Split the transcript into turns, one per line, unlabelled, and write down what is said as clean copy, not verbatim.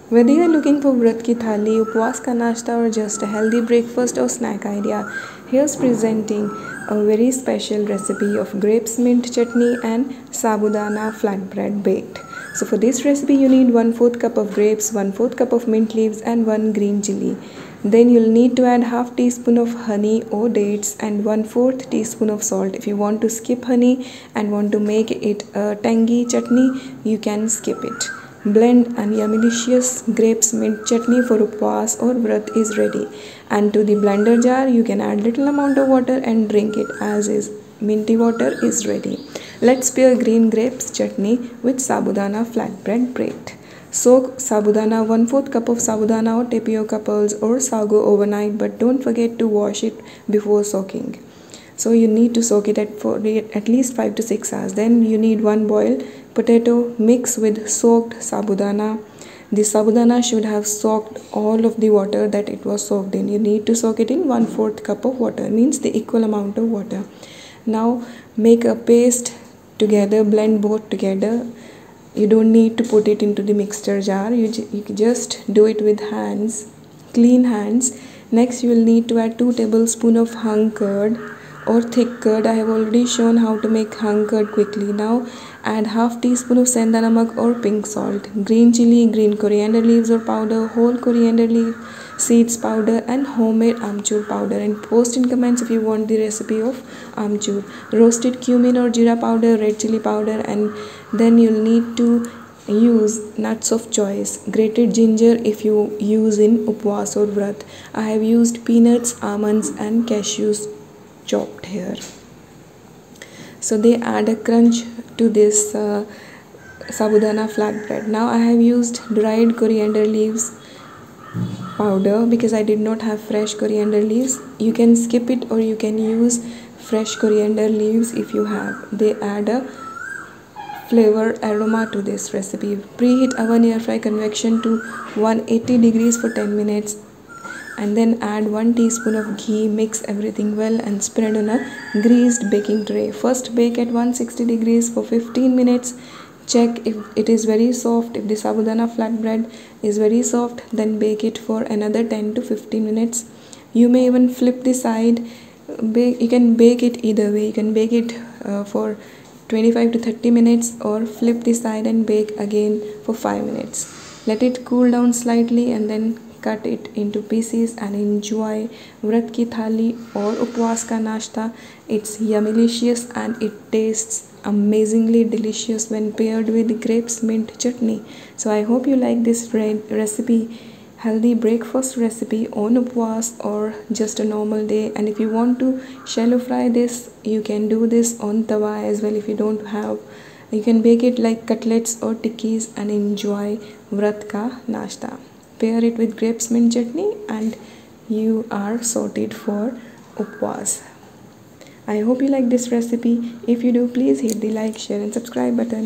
Whether you are looking for व्रत की थाली, उपवास का नाश्ता or just a healthy breakfast or snack idea, here's presenting a very special recipe of grapes mint chutney and sabudana flatbread baked. So for this recipe you need 1/4 cup of grapes, 1/4 cup of mint leaves and 1 green chili. Then you'll need to add half teaspoon of honey or dates and 1/4 teaspoon of salt. If you want to skip honey and want to make it a tangy chutney, you can skip it. Blend and yummy-delicious grapes mint chutney for upwas or vrat is ready. And to the blender jar you can add little amount of water and drink it as is. Minty water is ready. Let's pair green grapes chutney with sabudana flatbread baked. Soak sabudana 1/4 cup of sabudana or tapioca pearls or sago overnight, but don't forget to wash it before soaking. So you need to soak it for at least 5 to 6 hours. Then you need 1 boiled potato mix with soaked sabudana. The sabudana should have soaked all of the water that it was soaked in. You need to soak it in 1/4 cup of water, means the equal amount of water. Now make a paste together, blend both together. You don't need to put it into the mixer jar. You just do it with hands, clean hands. Next you will need to add 2 tablespoons of hung curd or thick curd. I have already shown how to make hung curd quickly. Now add half teaspoon of senda namak or pink salt, green chili, green coriander leaves or powder, whole coriander leaf seeds powder and homemade amchur powder, and post in comments if you want the recipe of amchur. Roasted cumin or jeera powder, red chili powder, and then you'll need to use nuts of choice, grated ginger if you use in upwas or vrat. I have used peanuts, almonds and cashews chopped here, so they add a crunch to this sabudana flatbread. Now I have used dried coriander leaves powder because I did not have fresh coriander leaves. You can skip it or you can use fresh coriander leaves if you have. They add a flavor aroma to this recipe. Preheat oven air fry convection to 180 degrees for 10 minutes and then add 1 teaspoon of ghee. Mix everything well and spread on a greased baking tray. First bake at 160 degrees for 15 minutes. Check if it is very soft. If the sabudana flatbread is very soft, then bake it for another 10 to 15 minutes. You may even flip the side. You can bake it either way. You can bake it for 25 to 30 minutes or flip the side and bake again for 5 minutes. Let it cool down slightly and then cut it into pieces and enjoy vrat ki thali or upwas ka nashta. It's yummy-licious and it tastes amazingly delicious when paired with grapes mint chutney. So I hope you like this recipe, healthy breakfast recipe on upwas or just a normal day. And if you want to shallow fry this, you can do this on tawa as well. If you don't have, you can bake it like cutlets or tikkis and enjoy vrat ka nashta. Pair it with grapes mint chutney and you are sorted for upwas. I hope you like this recipe. If you do, please hit the like, share and subscribe button.